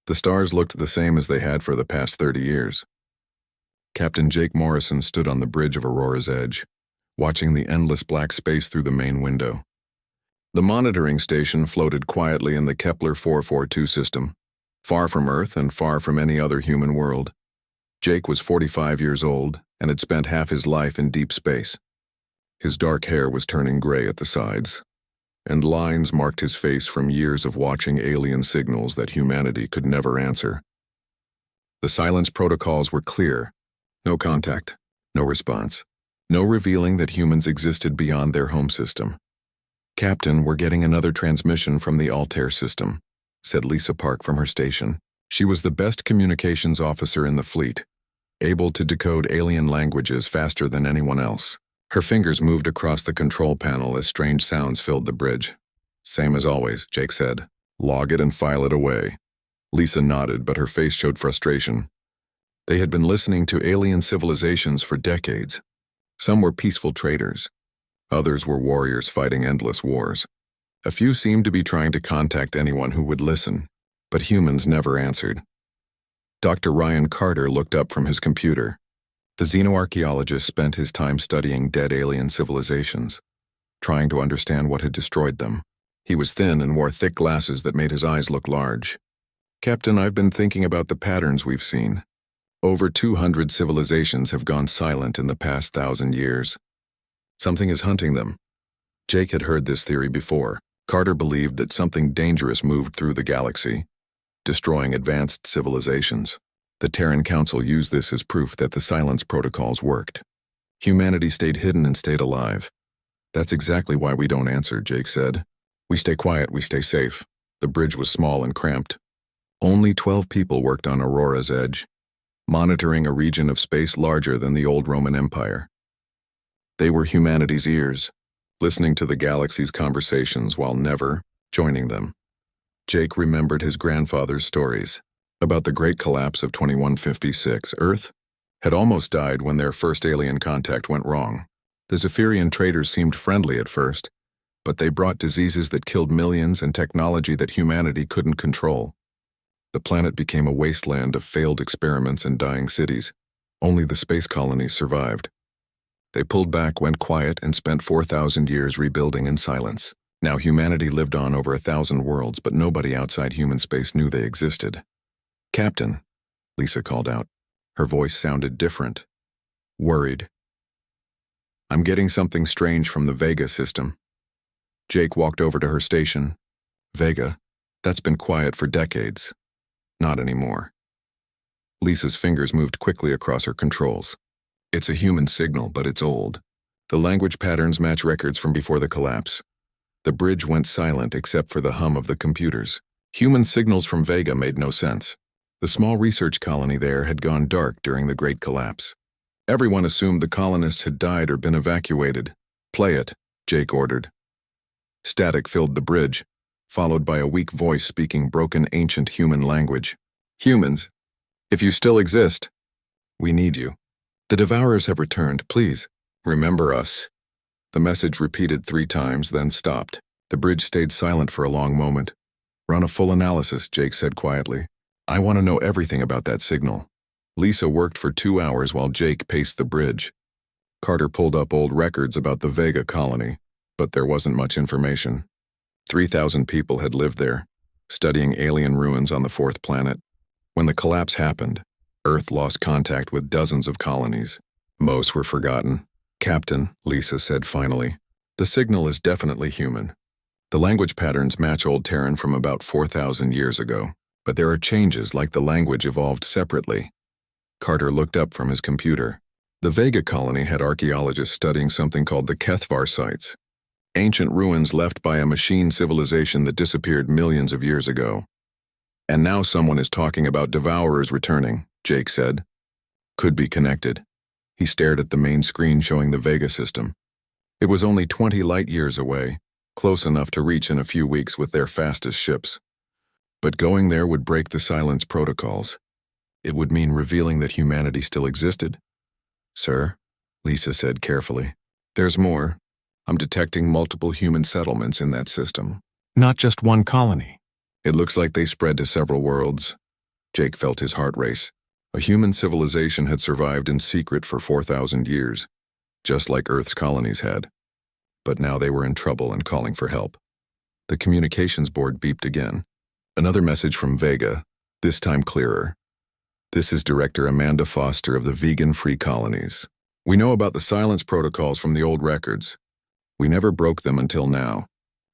The stars looked the same as they had for the past 30 years. Captain Jake Morrison stood on the bridge of Aurora's edge, watching the endless black space through the main window. The monitoring station floated quietly in the Kepler 442 system, far from Earth and far from any other human world. Jake was 45 years old and had spent half his life in deep space. His dark hair was turning gray at the sides, and lines marked his face from years of watching alien signals that humanity could never answer. The silence protocols were clear. No contact, no response, no revealing that humans existed beyond their home system. "Captain, we're getting another transmission from the Altair system," said Lisa Park from her station. She was the best communications officer in the fleet, able to decode alien languages faster than anyone else. Her fingers moved across the control panel as strange sounds filled the bridge. "Same as always," Jake said. "Log it and file it away." Lisa nodded, but her face showed frustration. They had been listening to alien civilizations for decades. Some were peaceful traders. Others were warriors fighting endless wars. A few seemed to be trying to contact anyone who would listen, but humans never answered. Dr. Ryan Carter looked up from his computer. The xenoarchaeologist spent his time studying dead alien civilizations, trying to understand what had destroyed them. He was thin and wore thick glasses that made his eyes look large. "Captain, I've been thinking about the patterns we've seen. Over 200 civilizations have gone silent in the past 1,000 years. Something is hunting them." Jake had heard this theory before. Carter believed that something dangerous moved through the galaxy, destroying advanced civilizations. The Terran Council used this as proof that the silence protocols worked. Humanity stayed hidden and stayed alive. "That's exactly why we don't answer," Jake said. "We stay quiet, we stay safe." The bridge was small and cramped. Only 12 people worked on Aurora's edge, monitoring a region of space larger than the old Roman Empire. They were humanity's ears, listening to the galaxy's conversations while never joining them. Jake remembered his grandfather's stories about the great collapse of 2156. Earth had almost died when their first alien contact went wrong. The Zephyrian traders seemed friendly at first, but they brought diseases that killed millions and technology that humanity couldn't control. The planet became a wasteland of failed experiments and dying cities. Only the space colonies survived. They pulled back, went quiet, and spent 4,000 years rebuilding in silence. Now humanity lived on over 1,000 worlds, but nobody outside human space knew they existed. "Captain," Lisa called out. Her voice sounded different, worried. "I'm getting something strange from the Vega system." Jake walked over to her station. "Vega? That's been quiet for decades." "Not anymore." Lisa's fingers moved quickly across her controls. "It's a human signal, but it's old. The language patterns match records from before the collapse." The bridge went silent except for the hum of the computers. Human signals from Vega made no sense. The small research colony there had gone dark during the Great Collapse. Everyone assumed the colonists had died or been evacuated. "Play it," Jake ordered. Static filled the bridge, followed by a weak voice speaking broken ancient human language. "Humans, if you still exist, we need you. The Devourers have returned. Please, remember us." The message repeated 3 times, then stopped. The bridge stayed silent for a long moment. "Run a full analysis," Jake said quietly. "I want to know everything about that signal." Lisa worked for 2 hours while Jake paced the bridge. Carter pulled up old records about the Vega colony, but there wasn't much information. 3,000 people had lived there, studying alien ruins on the 4th planet. When the collapse happened, Earth lost contact with dozens of colonies. Most were forgotten. "Captain," Lisa said finally, "the signal is definitely human. The language patterns match Old Terran from about 4,000 years ago, but there are changes like the language evolved separately." Carter looked up from his computer. The Vega colony had archaeologists studying something called the Kethvar sites, ancient ruins left by a machine civilization that disappeared millions of years ago. "And now someone is talking about Devourers returning," Jake said. "Could be connected." He stared at the main screen showing the Vega system. It was only 20 light-years away, close enough to reach in a few weeks with their fastest ships. But going there would break the silence protocols. It would mean revealing that humanity still existed. "Sir," Lisa said carefully, "there's more. I'm detecting multiple human settlements in that system. Not just one colony. It looks like they spread to several worlds, Jake felt his heart race. A human civilization had survived in secret for 4,000 years, just like Earth's colonies had. But now they were in trouble and calling for help. The communications board beeped again. Another message from Vega, this time clearer. This is Director Amanda Foster of the Vegan-Free Colonies. We know about the silence protocols from the old records. We never broke them until now.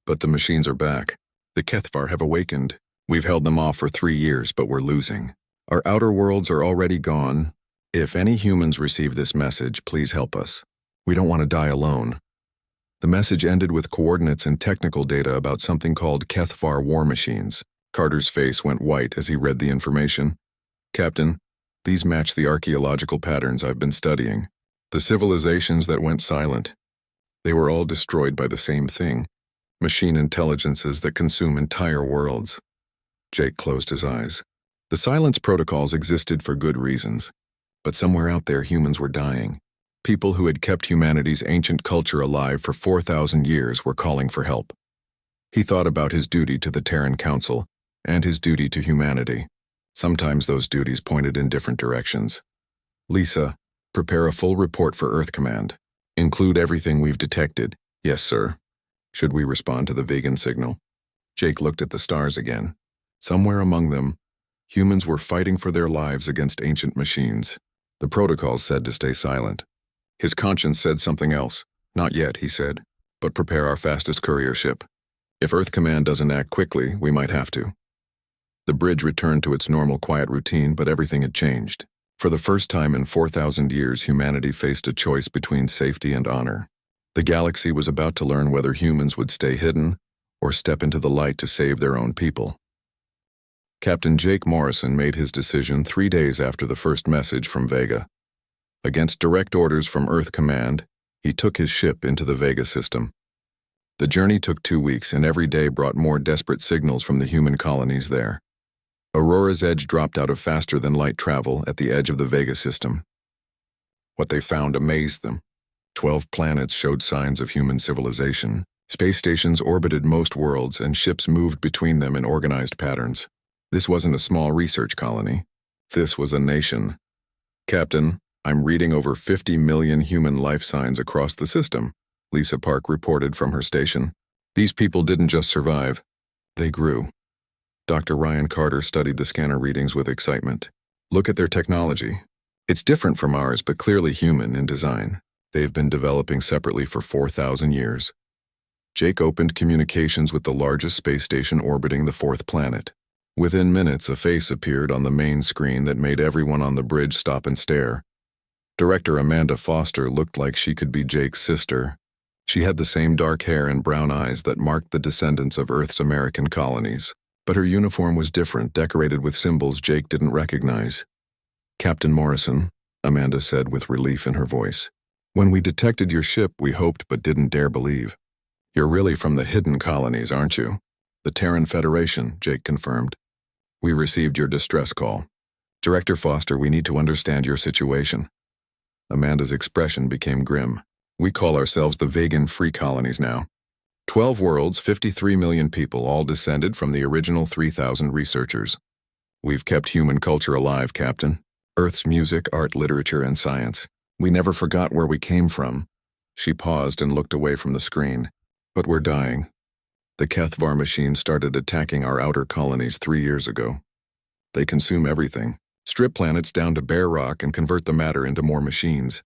But the machines are back. The Kethvar have awakened. We've held them off for 3 years, but we're losing. Our outer worlds are already gone. If any humans receive this message, please help us. We don't want to die alone. The message ended with coordinates and technical data about something called Kethvar war machines. Carter's face went white as he read the information. Captain, these match the archaeological patterns I've been studying. The civilizations that went silent. They were all destroyed by the same thing. Machine intelligences that consume entire worlds. Jake closed his eyes. The silence protocols existed for good reasons. But somewhere out there humans were dying. People who had kept humanity's ancient culture alive for 4,000 years were calling for help. He thought about his duty to the Terran Council and his duty to humanity. Sometimes those duties pointed in different directions. Lisa, prepare a full report for Earth Command. Include everything we've detected. Yes, sir. Should we respond to the vegan signal? Jake looked at the stars again. Somewhere among them, humans were fighting for their lives against ancient machines. The protocols said to stay silent. His conscience said something else. Not yet, he said, but prepare our fastest courier ship. If Earth Command doesn't act quickly, we might have to. The bridge returned to its normal quiet routine, but everything had changed. For the first time in 4,000 years, humanity faced a choice between safety and honor. The galaxy was about to learn whether humans would stay hidden or step into the light to save their own people. Captain Jake Morrison made his decision 3 days after the first message from Vega. Against direct orders from Earth Command, he took his ship into the Vega system. The journey took 2 weeks, and every day brought more desperate signals from the human colonies there. Aurora's Edge dropped out of faster-than-light travel at the edge of the Vega system. What they found amazed them. 12 planets showed signs of human civilization. Space stations orbited most worlds, and ships moved between them in organized patterns. This wasn't a small research colony. This was a nation. Captain, I'm reading over 50 million human life signs across the system, Lisa Park reported from her station. These people didn't just survive. They grew. Dr. Ryan Carter studied the scanner readings with excitement. Look at their technology. It's different from ours, but clearly human in design. They've been developing separately for 4,000 years. Jake opened communications with the largest space station orbiting the 4th planet. Within minutes, a face appeared on the main screen that made everyone on the bridge stop and stare. Director Amanda Foster looked like she could be Jake's sister. She had the same dark hair and brown eyes that marked the descendants of Earth's American colonies. But her uniform was different, decorated with symbols Jake didn't recognize. Captain Morrison, Amanda said with relief in her voice. When we detected your ship, we hoped but didn't dare believe. You're really from the hidden colonies, aren't you? The Terran Federation, Jake confirmed. We received your distress call. Director Foster, we need to understand your situation. Amanda's expression became grim. We call ourselves the Vegan-Free Colonies now. 12 worlds, 53 million people, all descended from the original 3,000 researchers. We've kept human culture alive, Captain. Earth's music, art, literature, and science. We never forgot where we came from. She paused and looked away from the screen. But we're dying. The Kethvar machines started attacking our outer colonies 3 years ago. They consume everything, strip planets down to bare rock and convert the matter into more machines.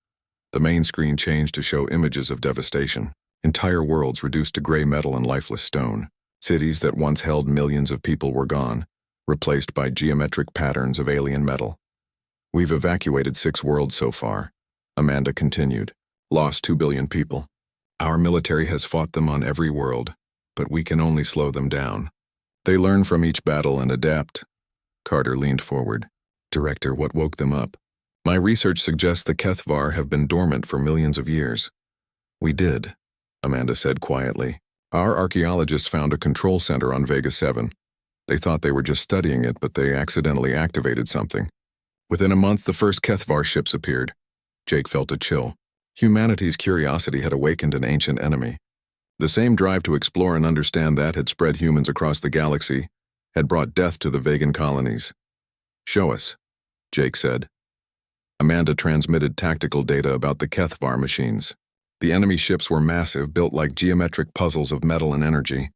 The main screen changed to show images of devastation. Entire worlds reduced to gray metal and lifeless stone. Cities that once held millions of people were gone, replaced by geometric patterns of alien metal. We've evacuated 6 worlds so far, Amanda continued. Lost 2 billion people. Our military has fought them on every world, but we can only slow them down. They learn from each battle and adapt. Carter leaned forward. Director, what woke them up? My research suggests the Kethvar have been dormant for millions of years. We did, Amanda said quietly. Our archaeologists found a control center on Vega 7. They thought they were just studying it, but they accidentally activated something. Within a month, the first Kethvar ships appeared. Jake felt a chill. Humanity's curiosity had awakened an ancient enemy. The same drive to explore and understand that had spread humans across the galaxy, had brought death to the Vegan colonies. Show us, Jake said. Amanda transmitted tactical data about the HFY machines. The enemy ships were massive, built like geometric puzzles of metal and energy.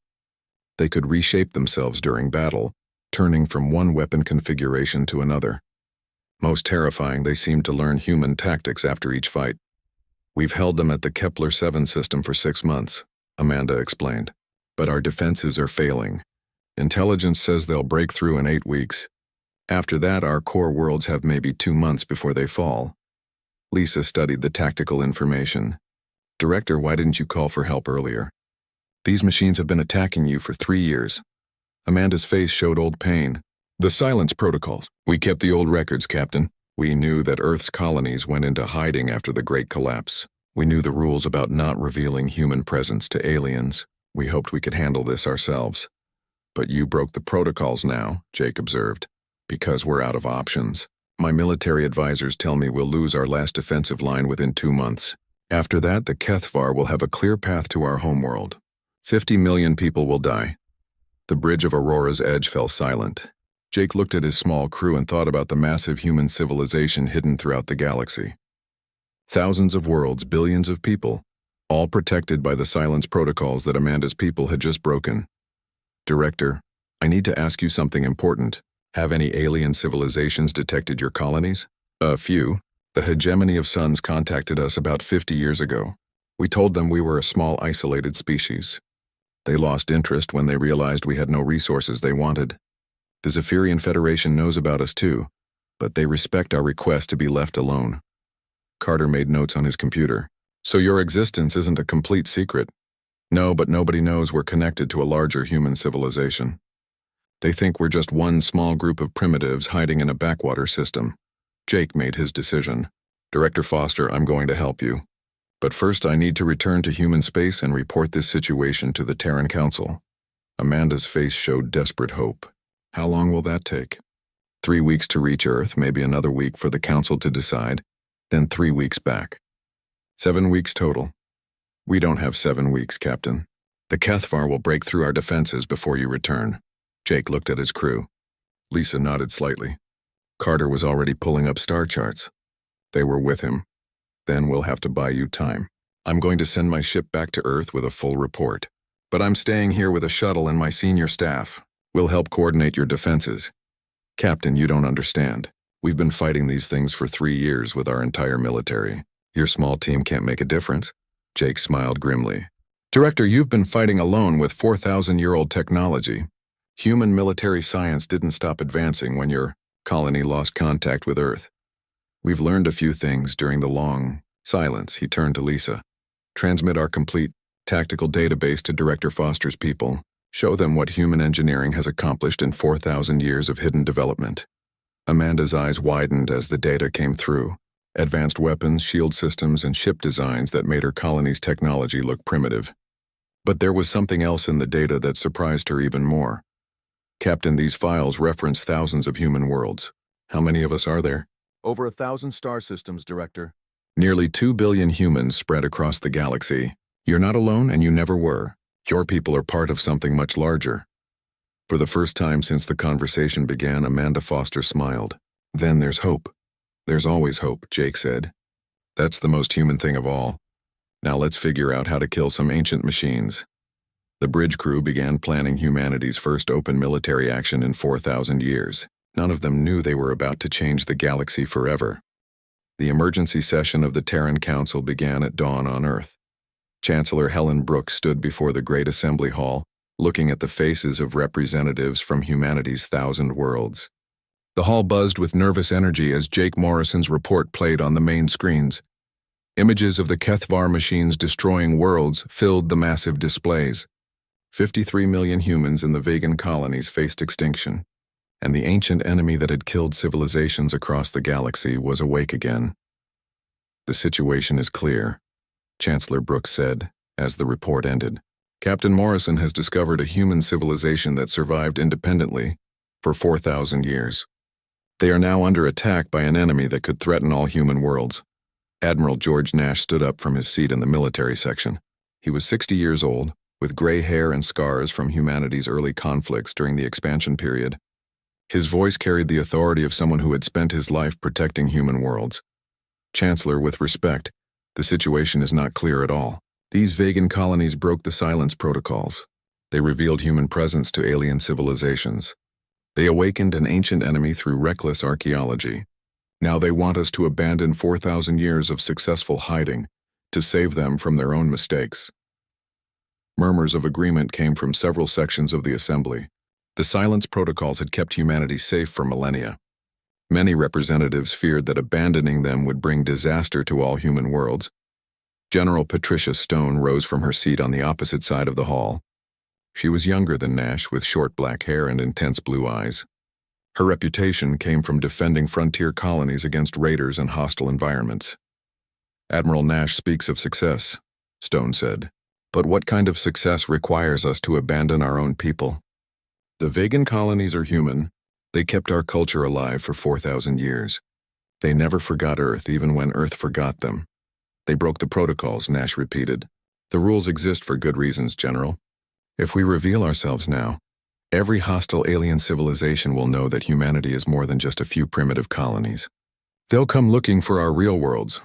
They could reshape themselves during battle, turning from one weapon configuration to another. Most terrifying, they seemed to learn human tactics after each fight. We've held them at the Kepler-7 system for 6 months, Amanda explained. But our defenses are failing. Intelligence says they'll break through in 8 weeks. After that, our core worlds have maybe 2 months before they fall. Lisa studied the tactical information. Director, why didn't you call for help earlier? These machines have been attacking you for 3 years. Amanda's face showed old pain. The silence protocols. We kept the old records, Captain. We knew that Earth's colonies went into hiding after the Great Collapse. We knew the rules about not revealing human presence to aliens. We hoped we could handle this ourselves. But you broke the protocols now, Jake observed, because we're out of options. My military advisors tell me we'll lose our last defensive line within 2 months. After that, the HFY will have a clear path to our homeworld. 50 million people will die. The bridge of Aurora's edge fell silent. Jake looked at his small crew and thought about the massive human civilization hidden throughout the galaxy. Thousands of worlds, billions of people, all protected by the silence protocols that Amanda's people had just broken. Director, I need to ask you something important. Have any alien civilizations detected your colonies? A few. The hegemony of suns contacted us about 50 years ago. We told them we were a small isolated species. They lost interest when they realized we had no resources they wanted. The Zephyrian Federation knows about us too, but they respect our request to be left alone. Carter made notes on his computer. So your existence isn't a complete secret. No, but nobody knows we're connected to a larger human civilization. They think we're just one small group of primitives hiding in a backwater system. Jake made his decision. Director Foster, I'm going to help you. But first I need to return to human space and report this situation to the Terran Council. Amanda's face showed desperate hope. How long will that take? 3 weeks to reach Earth, maybe another week for the Council to decide, then 3 weeks back. 7 weeks total. We don't have 7 weeks, Captain. The HFY will break through our defenses before you return. Jake looked at his crew. Lisa nodded slightly. Carter was already pulling up star charts. They were with him. Then we'll have to buy you time. I'm going to send my ship back to Earth with a full report. But I'm staying here with a shuttle and my senior staff. We'll help coordinate your defenses. Captain, you don't understand. We've been fighting these things for 3 years with our entire military. Your small team can't make a difference. Jake smiled grimly. Director, you've been fighting alone with 4,000-year-old technology. Human military science didn't stop advancing when your colony lost contact with Earth. We've learned a few things during the long silence. He turned to Lisa. Transmit our complete tactical database to Director Foster's people. Show them what human engineering has accomplished in 4,000 years of hidden development. Amanda's eyes widened as the data came through. Advanced weapons, shield systems, and ship designs that made her colony's technology look primitive. But there was something else in the data that surprised her even more. Captain, these files reference thousands of human worlds. How many of us are there? Over 1,000 star systems, Director. Nearly 2 billion humans spread across the galaxy. You're not alone, and you never were. Your people are part of something much larger. For the first time since the conversation began, Amanda Foster smiled. Then there's hope. There's always hope, Jake said. That's the most human thing of all. Now let's figure out how to kill some ancient machines. The bridge crew began planning humanity's first open military action in 4,000 years. None of them knew they were about to change the galaxy forever. The emergency session of the Terran Council began at dawn on Earth. Chancellor Helen Brooks stood before the Great Assembly Hall, looking at the faces of representatives from humanity's 1,000 worlds. The hall buzzed with nervous energy as Jake Morrison's report played on the main screens. Images of the HFY machines destroying worlds filled the massive displays. 53 million humans in the vegan colonies faced extinction, and the ancient enemy that had killed civilizations across the galaxy was awake again. The situation is clear, Chancellor Brooks said, as the report ended. Captain Morrison has discovered a human civilization that survived independently for 4,000 years. They are now under attack by an enemy that could threaten all human worlds. Admiral George Nash stood up from his seat in the military section. He was 60 years old, with gray hair and scars from humanity's early conflicts during the expansion period. His voice carried the authority of someone who had spent his life protecting human worlds. Chancellor, with respect, the situation is not clear at all. These vegan colonies broke the silence protocols. They revealed human presence to alien civilizations. They awakened an ancient enemy through reckless archaeology. Now they want us to abandon 4,000 years of successful hiding to save them from their own mistakes. Murmurs of agreement came from several sections of the assembly. The silence protocols had kept humanity safe for millennia. Many representatives feared that abandoning them would bring disaster to all human worlds. General Patricia Stone rose from her seat on the opposite side of the hall. She was younger than Nash, with short black hair and intense blue eyes. Her reputation came from defending frontier colonies against raiders and hostile environments. Admiral Nash speaks of success, Stone said. But what kind of success requires us to abandon our own people? The vegan colonies are human. They kept our culture alive for 4,000 years. They never forgot Earth, even when Earth forgot them. They broke the protocols, Nash repeated. The rules exist for good reasons, General. If we reveal ourselves now, every hostile alien civilization will know that humanity is more than just a few primitive colonies. They'll come looking for our real worlds.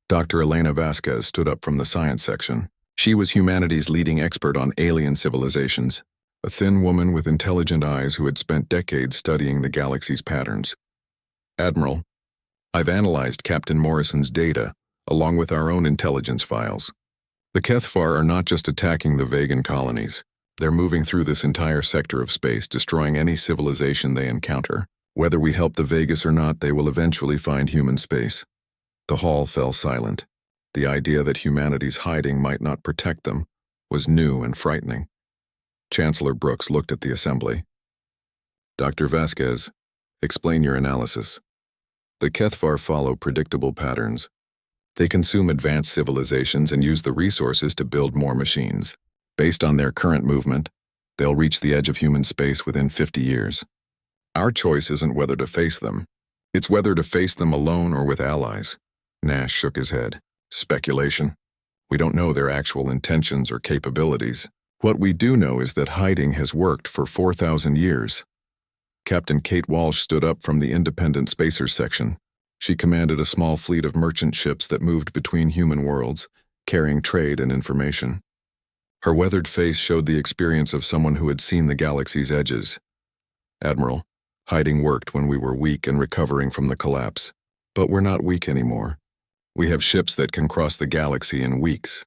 Dr. Elena Vasquez stood up from the science section. She was humanity's leading expert on alien civilizations, a thin woman with intelligent eyes who had spent decades studying the galaxy's patterns. Admiral, I've analyzed Captain Morrison's data, along with our own intelligence files. The Kethfar are not just attacking the vegan colonies. They're moving through this entire sector of space, destroying any civilization they encounter. Whether we help the Vegas or not, they will eventually find human space. The hall fell silent. The idea that humanity's hiding might not protect them was new and frightening. Chancellor Brooks looked at the assembly. Dr. Vasquez, explain your analysis. The Kethfar follow predictable patterns. They consume advanced civilizations and use the resources to build more machines. Based on their current movement, they'll reach the edge of human space within 50 years. Our choice isn't whether to face them. It's whether to face them alone or with allies. Nash shook his head. Speculation. We don't know their actual intentions or capabilities. What we do know is that hiding has worked for 4,000 years. Captain Kate Walsh stood up from the Independent Spacers section. She commanded a small fleet of merchant ships that moved between human worlds, carrying trade and information. Her weathered face showed the experience of someone who had seen the galaxy's edges. Admiral, hiding worked when we were weak and recovering from the collapse. But we're not weak anymore. We have ships that can cross the galaxy in weeks.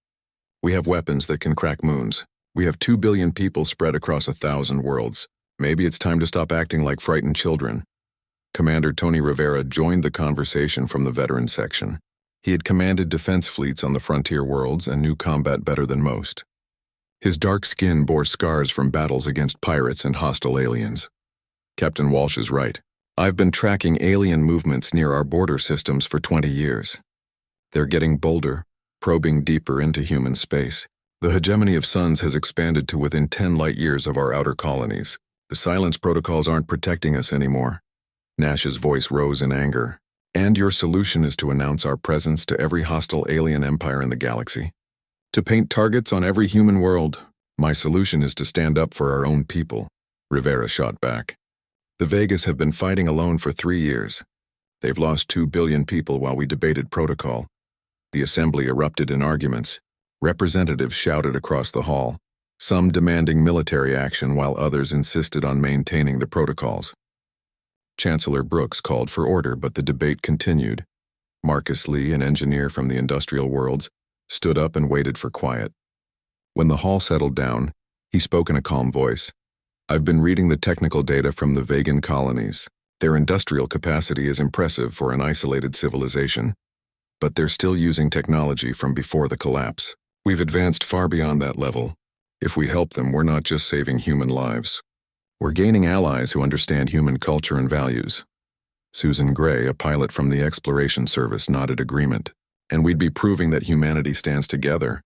We have weapons that can crack moons. We have 2 billion people spread across 1,000 worlds. Maybe it's time to stop acting like frightened children. Commander Tony Rivera joined the conversation from the veteran section. He had commanded defense fleets on the frontier worlds and knew combat better than most. His dark skin bore scars from battles against pirates and hostile aliens. Captain Walsh is right. I've been tracking alien movements near our border systems for 20 years. They're getting bolder, probing deeper into human space. The hegemony of suns has expanded to within 10 light years of our outer colonies. The silence protocols aren't protecting us anymore. Nash's voice rose in anger. And your solution is to announce our presence to every hostile alien empire in the galaxy. To paint targets on every human world. My solution is to stand up for our own people. Rivera shot back. The Vegas have been fighting alone for 3 years. They've lost 2 billion people while we debated protocol. The assembly erupted in arguments. Representatives shouted across the hall, some demanding military action while others insisted on maintaining the protocols. Chancellor Brooks called for order, but the debate continued. Marcus Lee, an engineer from the industrial worlds, stood up and waited for quiet. When the hall settled down, he spoke in a calm voice. I've been reading the technical data from the vegan colonies. Their industrial capacity is impressive for an isolated civilization, but they're still using technology from before the collapse. We've advanced far beyond that level. If we help them, we're not just saving human lives. We're gaining allies who understand human culture and values. Susan Gray, a pilot from the Exploration Service, nodded agreement. And we'd be proving that humanity stands together.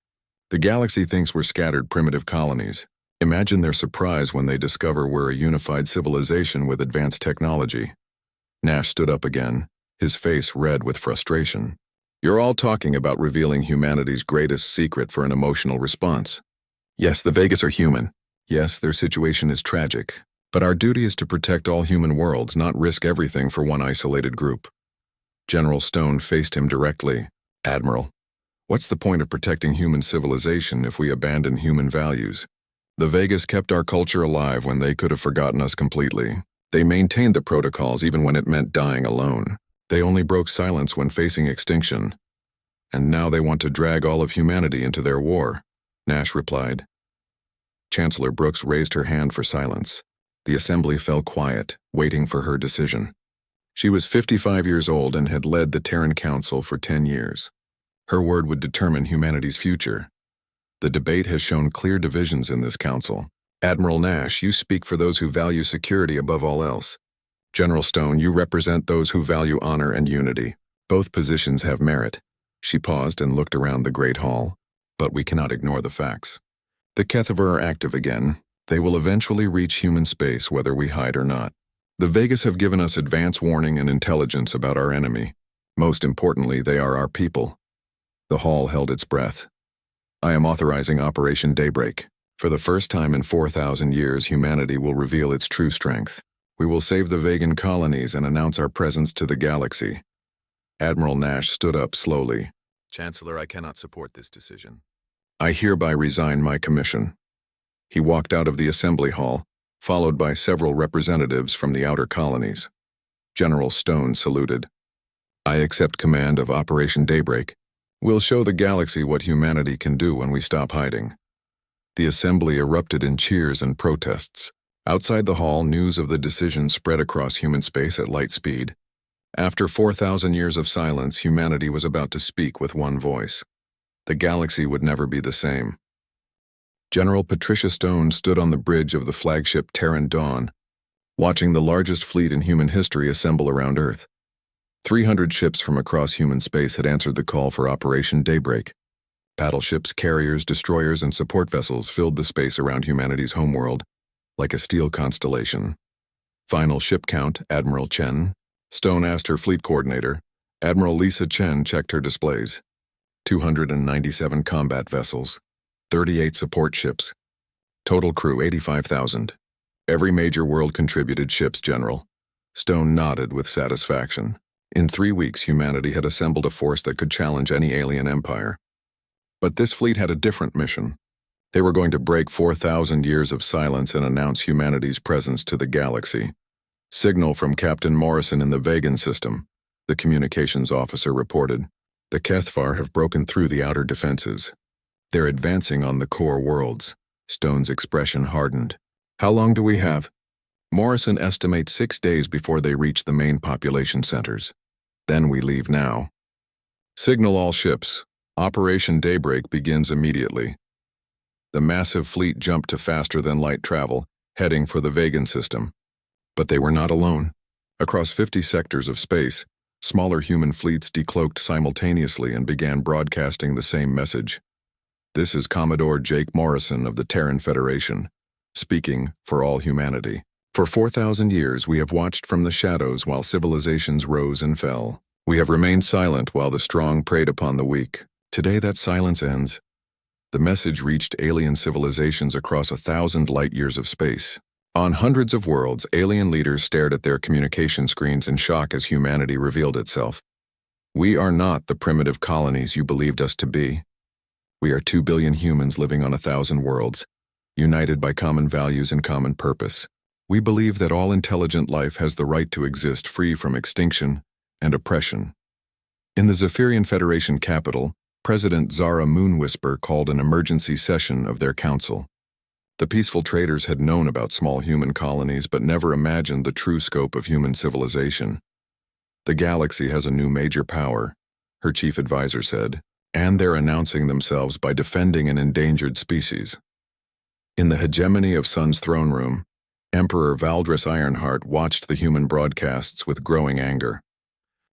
The galaxy thinks we're scattered primitive colonies. Imagine their surprise when they discover we're a unified civilization with advanced technology. Nash stood up again, his face red with frustration. You're all talking about revealing humanity's greatest secret for an emotional response. Yes, the Vegas are human. Yes, their situation is tragic. But our duty is to protect all human worlds, not risk everything for one isolated group. General Stone faced him directly. Admiral, what's the point of protecting human civilization if we abandon human values? The Vegas kept our culture alive when they could have forgotten us completely. They maintained the protocols even when it meant dying alone. They only broke silence when facing extinction. And now they want to drag all of humanity into their war, Nash replied. Chancellor Brooks raised her hand for silence. The assembly fell quiet, waiting for her decision. She was 55 years old and had led the Terran Council for 10 years. Her word would determine humanity's future. The debate has shown clear divisions in this council. Admiral Nash, you speak for those who value security above all else. General Stone, you represent those who value honor and unity. Both positions have merit. She paused and looked around the great hall. But we cannot ignore the facts. The Kethver are active again. They will eventually reach human space whether we hide or not. The Vegas have given us advance warning and intelligence about our enemy. Most importantly, they are our people. The hall held its breath. I am authorizing Operation Daybreak. For the first time in 4,000 years, humanity will reveal its true strength. We will save the Vegan colonies and announce our presence to the galaxy. Admiral Nash stood up slowly. Chancellor, I cannot support this decision. I hereby resign my commission. He walked out of the assembly hall, followed by several representatives from the outer colonies. General Stone saluted. I accept command of Operation Daybreak. We'll show the galaxy what humanity can do when we stop hiding. The assembly erupted in cheers and protests. Outside the hall, news of the decision spread across human space at light speed. After 4,000 years of silence, humanity was about to speak with one voice. The galaxy would never be the same. General Patricia Stone stood on the bridge of the flagship Terran Dawn, watching the largest fleet in human history assemble around Earth. 300 ships from across human space had answered the call for Operation Daybreak. Battleships, carriers, destroyers, and support vessels filled the space around humanity's homeworld, like a steel constellation. Final ship count, Admiral Chen. Stone asked her fleet coordinator. Admiral Lisa Chen checked her displays. 297 combat vessels. 38 support ships. Total crew 85,000. Every major world contributed ships, General. Stone nodded with satisfaction. In 3 weeks, humanity had assembled a force that could challenge any alien empire. But this fleet had a different mission. They were going to break 4,000 years of silence and announce humanity's presence to the galaxy. Signal from Captain Morrison in the Vegan system, the communications officer reported. The Kethvar have broken through the outer defenses. They're advancing on the core worlds. Stone's expression hardened. How long do we have? Morrison estimates 6 days before they reach the main population centers. Then we leave now. Signal all ships. Operation Daybreak begins immediately. The massive fleet jumped to faster-than-light travel, heading for the Vegan system. But they were not alone. Across 50 sectors of space, smaller human fleets decloaked simultaneously and began broadcasting the same message. This is Commodore Jake Morrison of the Terran Federation, speaking for all humanity. For 4,000 years, we have watched from the shadows while civilizations rose and fell. We have remained silent while the strong preyed upon the weak. Today that silence ends. The message reached alien civilizations across 1,000 light-years of space. On hundreds of worlds, alien leaders stared at their communication screens in shock as humanity revealed itself. We are not the primitive colonies you believed us to be. We are 2 billion humans living on 1,000 worlds, united by common values and common purpose. We believe that all intelligent life has the right to exist free from extinction and oppression. In the Zephyrian Federation capital, President Zara Moonwhisper called an emergency session of their council. The peaceful traders had known about small human colonies but never imagined the true scope of human civilization. The galaxy has a new major power, her chief advisor said, and they're announcing themselves by defending an endangered species. In the hegemony of Sun's throne room, Emperor Valdris Ironheart watched the human broadcasts with growing anger.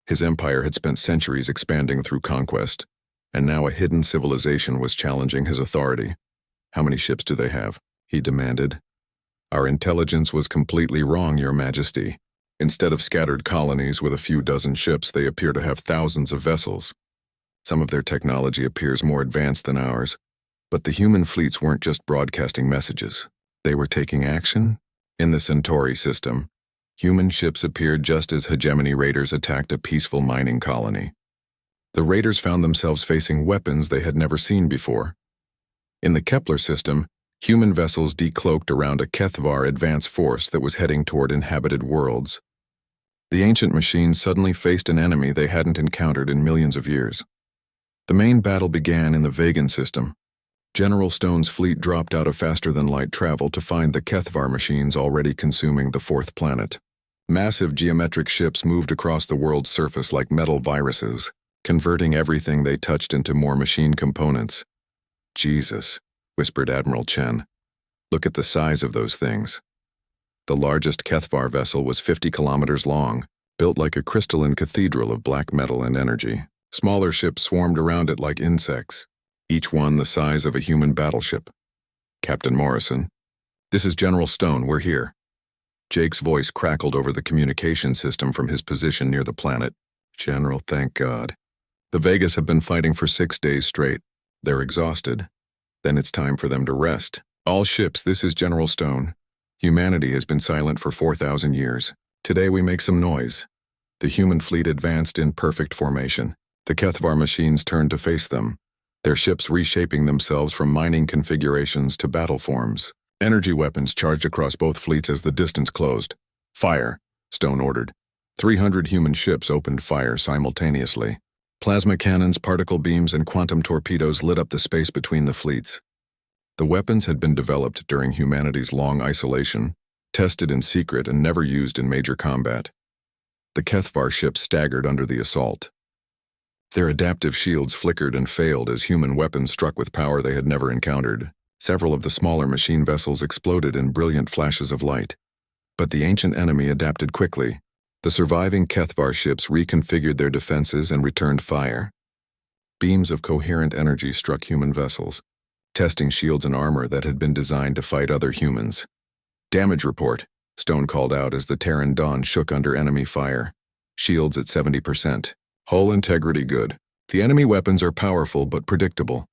His empire had spent centuries expanding through conquest, and now a hidden civilization was challenging his authority. How many ships do they have? He demanded. Our intelligence was completely wrong, Your Majesty. Instead of scattered colonies with a few dozen ships, they appear to have thousands of vessels. Some of their technology appears more advanced than ours, but the human fleets weren't just broadcasting messages. They were taking action, In the Centauri system, human ships appeared just as hegemony raiders attacked a peaceful mining colony. The raiders found themselves facing weapons they had never seen before. In the Kepler system, human vessels decloaked around a Kethvar advance force that was heading toward inhabited worlds. The ancient machines suddenly faced an enemy they hadn't encountered in millions of years. The main battle began in the Vegan system. General Stone's fleet dropped out of faster-than-light travel to find the Kethvar machines already consuming the fourth planet. Massive geometric ships moved across the world's surface like metal viruses, converting everything they touched into more machine components. Jesus, whispered Admiral Chen. Look at the size of those things. The largest Kethvar vessel was 50 kilometers long, built like a crystalline cathedral of black metal and energy. Smaller ships swarmed around it like insects, each one the size of a human battleship. Captain Morrison. This is General Stone, we're here. Jake's voice crackled over the communication system from his position near the planet. General, thank God. The Vegas have been fighting for 6 days straight. They're exhausted. Then it's time for them to rest. All ships, this is General Stone. Humanity has been silent for 4,000 years. Today we make some noise. The human fleet advanced in perfect formation. The Kethvar machines turned to face them, their ships reshaping themselves from mining configurations to battle forms. Energy weapons charged across both fleets as the distance closed. Fire, Stone ordered. 300 human ships opened fire simultaneously. Plasma cannons, particle beams, and quantum torpedoes lit up the space between the fleets. The weapons had been developed during humanity's long isolation, tested in secret and never used in major combat. The Kethvar ships staggered under the assault. Their adaptive shields flickered and failed as human weapons struck with power they had never encountered. Several of the smaller machine vessels exploded in brilliant flashes of light. But the ancient enemy adapted quickly. The surviving Kethvar ships reconfigured their defenses and returned fire. Beams of coherent energy struck human vessels, testing shields and armor that had been designed to fight other humans. Damage report, Stone called out as the Terran Dawn shook under enemy fire. Shields at 70%. Hull integrity good. The enemy weapons are powerful but predictable.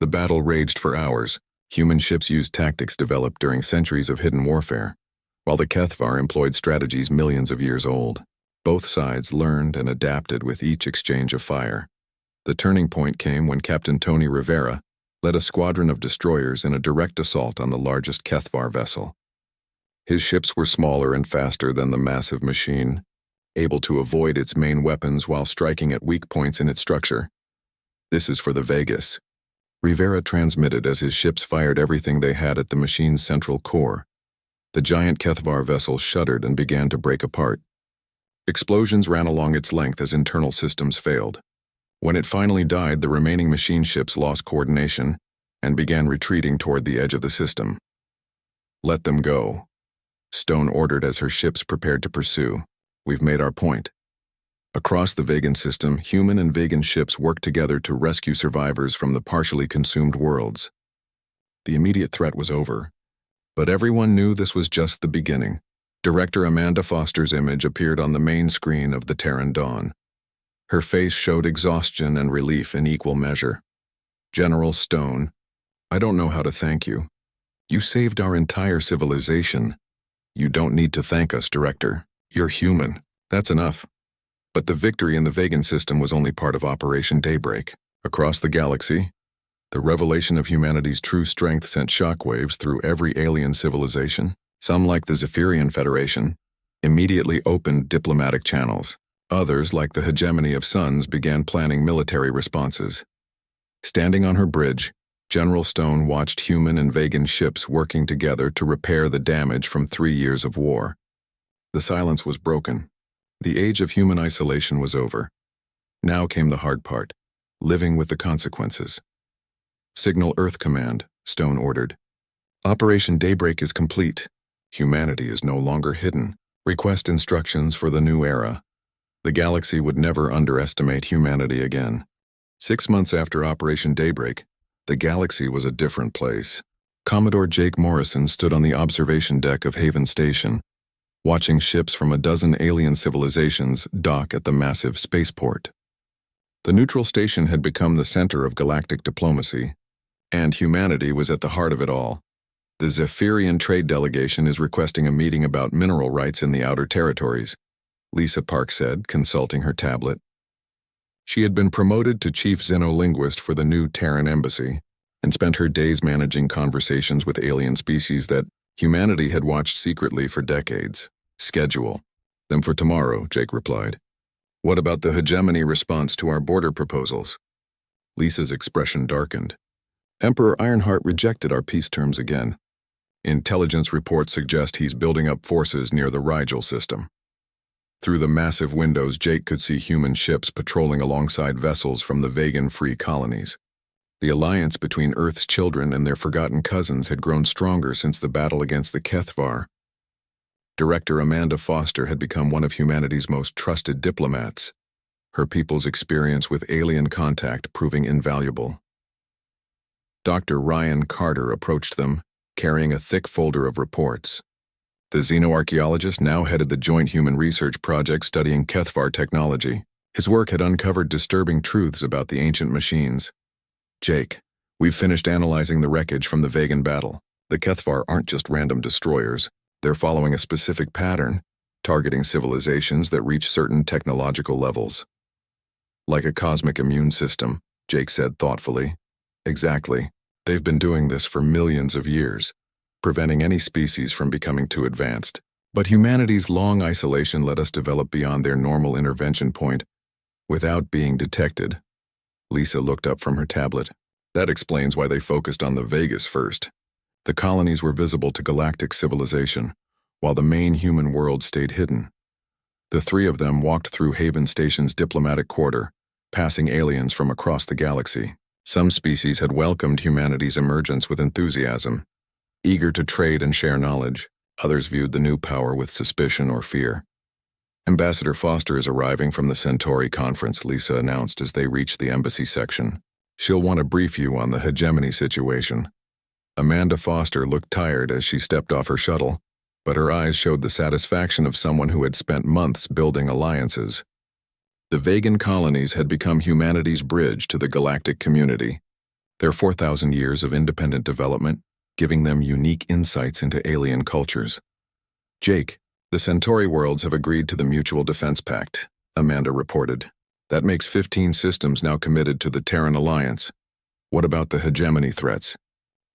The battle raged for hours. Human ships used tactics developed during centuries of hidden warfare, while the Kethvar employed strategies millions of years old. Both sides learned and adapted with each exchange of fire. The turning point came when Captain Tony Rivera led a squadron of destroyers in a direct assault on the largest Kethvar vessel. His ships were smaller and faster than the massive machine, able to avoid its main weapons while striking at weak points in its structure. This is for the Vegas. Rivera transmitted as his ships fired everything they had at the machine's central core. The giant Kethvar vessel shuddered and began to break apart. Explosions ran along its length as internal systems failed. When it finally died, the remaining machine ships lost coordination and began retreating toward the edge of the system. Let them go, Stone ordered as her ships prepared to pursue. We've made our point. Across the Vegan system, human and Vegan ships worked together to rescue survivors from the partially consumed worlds. The immediate threat was over, but everyone knew this was just the beginning. Director Amanda Foster's image appeared on the main screen of the Terran Dawn. Her face showed exhaustion and relief in equal measure. General Stone, I don't know how to thank you. You saved our entire civilization. You don't need to thank us, Director. You're human. That's enough. But the victory in the Vegan system was only part of Operation Daybreak. Across the galaxy, the revelation of humanity's true strength sent shockwaves through every alien civilization. Some, like the Zephyrian Federation, immediately opened diplomatic channels. Others, like the hegemony of suns, began planning military responses. Standing on her bridge, General Stone watched human and Vegan ships working together to repair the damage from 3 years of war. The silence was broken. The age of human isolation was over. Now came the hard part, living with the consequences. Signal Earth Command, Stone ordered. Operation Daybreak is complete. Humanity is no longer hidden. Request instructions for the new era. The galaxy would never underestimate humanity again. 6 months after Operation Daybreak, the galaxy was a different place. Commodore Jake Morrison stood on the observation deck of Haven Station, watching ships from a dozen alien civilizations dock at the massive spaceport. The neutral station had become the center of galactic diplomacy, and humanity was at the heart of it all. The Zephyrian trade delegation is requesting a meeting about mineral rights in the outer territories, Lisa Park said, consulting her tablet. She had been promoted to chief xenolinguist for the new Terran embassy and spent her days managing conversations with alien species that humanity had watched secretly for decades. Schedule them for tomorrow, Jake replied. What about the hegemony response to our border proposals? Lisa's expression darkened. Emperor Ironheart rejected our peace terms again. Intelligence reports suggest he's building up forces near the Rigel system. Through the massive windows, Jake could see human ships patrolling alongside vessels from the Vegan-free colonies. The alliance between Earth's children and their forgotten cousins had grown stronger since the battle against the Kethvar. Director Amanda Foster had become one of humanity's most trusted diplomats, her people's experience with alien contact proving invaluable. Dr. Ryan Carter approached them, carrying a thick folder of reports. The xenoarchaeologist now headed the Joint Human Research Project studying Kethvar technology. His work had uncovered disturbing truths about the ancient machines. Jake, we've finished analyzing the wreckage from the Vegan battle. The Kethvar aren't just random destroyers. They're following a specific pattern, targeting civilizations that reach certain technological levels. Like a cosmic immune system, Jake said thoughtfully. Exactly. They've been doing this for millions of years, preventing any species from becoming too advanced. But humanity's long isolation let us develop beyond their normal intervention point without being detected. Lisa looked up from her tablet. That explains why they focused on the Vegas first. The colonies were visible to galactic civilization, while the main human world stayed hidden. The three of them walked through Haven Station's diplomatic quarter, passing aliens from across the galaxy. Some species had welcomed humanity's emergence with enthusiasm, eager to trade and share knowledge. Others viewed the new power with suspicion or fear. Ambassador Foster is arriving from the Centauri conference, Lisa announced as they reached the embassy section. She'll want to brief you on the hegemony situation. Amanda Foster looked tired as she stepped off her shuttle, but her eyes showed the satisfaction of someone who had spent months building alliances. The Vegan colonies had become humanity's bridge to the galactic community, their 4,000 years of independent development giving them unique insights into alien cultures. Jake, the Centauri worlds have agreed to the Mutual Defense Pact, Amanda reported. That makes 15 systems now committed to the Terran Alliance. What about the hegemony threats?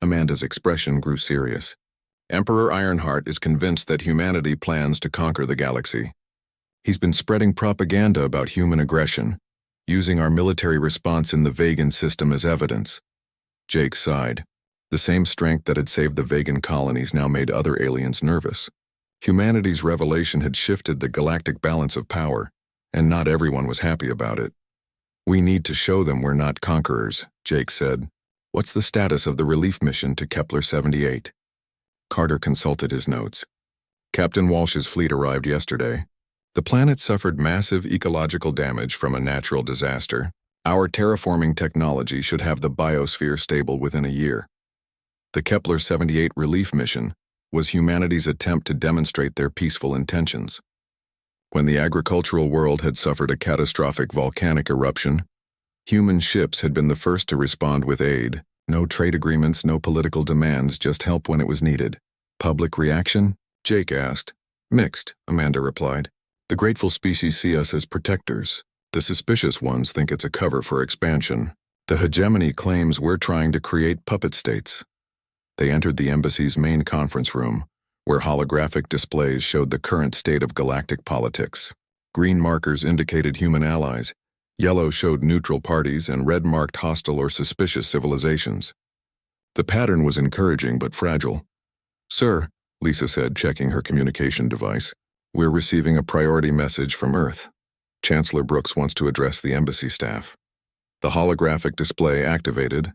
Amanda's expression grew serious. Emperor Ironheart is convinced that humanity plans to conquer the galaxy. He's been spreading propaganda about human aggression, using our military response in the Vegan system as evidence. Jake sighed. The same strength that had saved the Vegan colonies now made other aliens nervous. Humanity's revelation had shifted the galactic balance of power, and not everyone was happy about it. We need to show them we're not conquerors, Jake said. What's the status of the relief mission to Kepler-78? Carter consulted his notes. Captain Walsh's fleet arrived yesterday. The planet suffered massive ecological damage from a natural disaster. Our terraforming technology should have the biosphere stable within a year. The Kepler-78 relief mission was humanity's attempt to demonstrate their peaceful intentions. When the agricultural world had suffered a catastrophic volcanic eruption, human ships had been the first to respond with aid. No trade agreements, no political demands, just help when it was needed. Public reaction? Jake asked. Mixed, Amanda replied. The grateful species see us as protectors. The suspicious ones think it's a cover for expansion. The hegemony claims we're trying to create puppet states. They entered the embassy's main conference room, where holographic displays showed the current state of galactic politics. Green markers indicated human allies, yellow showed neutral parties, and red marked hostile or suspicious civilizations. The pattern was encouraging but fragile. Sir, Lisa said, checking her communication device, we're receiving a priority message from Earth. Chancellor Brooks wants to address the embassy staff. The holographic display activated,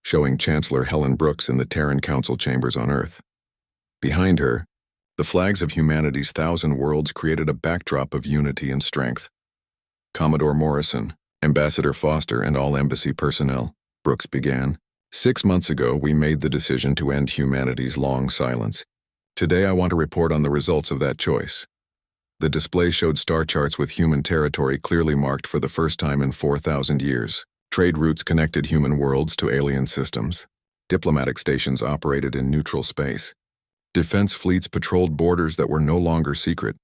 showing Chancellor Helen Brooks in the Terran Council chambers on Earth. Behind her, the flags of humanity's 1,000 worlds created a backdrop of unity and strength. Commodore Morrison, Ambassador Foster, and all embassy personnel, Brooks began. 6 months ago, we made the decision to end humanity's long silence. Today, I want to report on the results of that choice. The display showed star charts with human territory clearly marked for the first time in 4,000 years. Trade routes connected human worlds to alien systems. Diplomatic stations operated in neutral space. Defense fleets patrolled borders that were no longer secret.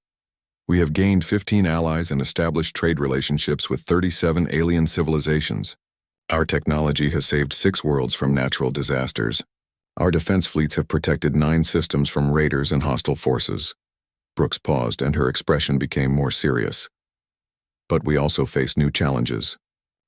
We have gained 15 allies and established trade relationships with 37 alien civilizations. Our technology has saved 6 worlds from natural disasters. Our defense fleets have protected 9 systems from raiders and hostile forces. Brooks paused, and her expression became more serious. But we also face new challenges.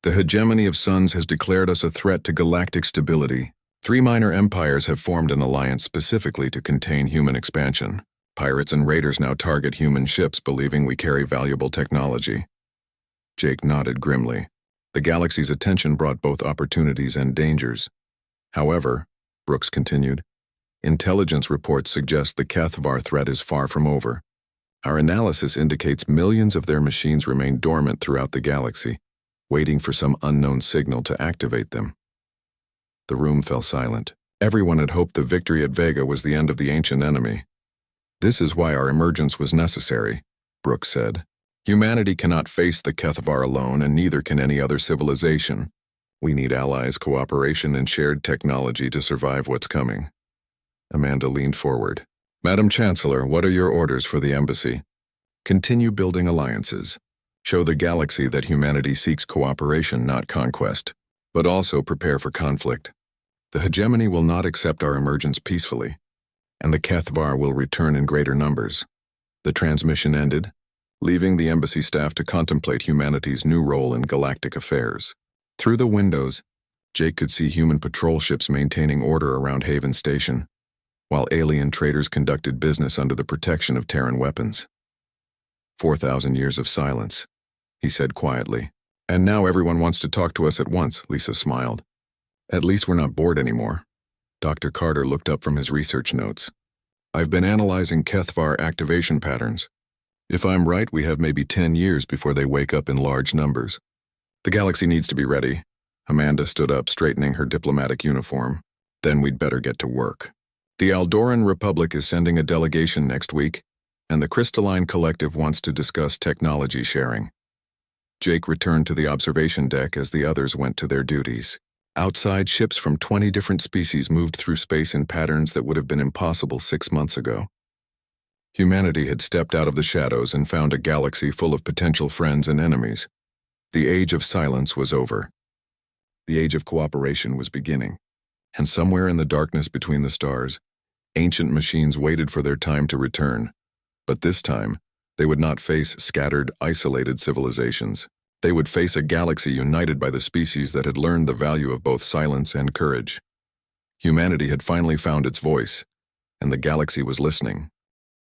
The hegemony of suns has declared us a threat to galactic stability. 3 minor empires have formed an alliance specifically to contain human expansion. Pirates and raiders now target human ships, believing we carry valuable technology. Jake nodded grimly. The galaxy's attention brought both opportunities and dangers. However, Brooks continued, intelligence reports suggest the HFY threat is far from over. Our analysis indicates millions of their machines remain dormant throughout the galaxy, waiting for some unknown signal to activate them. The room fell silent. Everyone had hoped the victory at Vega was the end of the ancient enemy. This is why our emergence was necessary, Brooks said. Humanity cannot face the HFY alone, and neither can any other civilization. We need allies, cooperation, and shared technology to survive what's coming. Amanda leaned forward. Madam Chancellor, what are your orders for the embassy? Continue building alliances. Show the galaxy that humanity seeks cooperation, not conquest, but also prepare for conflict. The hegemony will not accept our emergence peacefully, and the HFY will return in greater numbers. The transmission ended, leaving the embassy staff to contemplate humanity's new role in galactic affairs. Through the windows, Jake could see human patrol ships maintaining order around Haven Station, while alien traders conducted business under the protection of Terran weapons. 4,000 years of silence, he said quietly. And now everyone wants to talk to us at once, Lisa smiled. At least we're not bored anymore. Dr. Carter looked up from his research notes. I've been analyzing HFY activation patterns. If I'm right, we have maybe 10 years before they wake up in large numbers. The galaxy needs to be ready. Amanda stood up, straightening her diplomatic uniform. Then we'd better get to work. The Aldoran Republic is sending a delegation next week, and the Crystalline Collective wants to discuss technology sharing. Jake returned to the observation deck as the others went to their duties. Outside, ships from 20 different species moved through space in patterns that would have been impossible 6 months ago. Humanity had stepped out of the shadows and found a galaxy full of potential friends and enemies. The age of silence was over. The age of cooperation was beginning. And somewhere in the darkness between the stars, ancient machines waited for their time to return. But this time, they would not face scattered, isolated civilizations. They would face a galaxy united by the species that had learned the value of both silence and courage. Humanity had finally found its voice, and the galaxy was listening.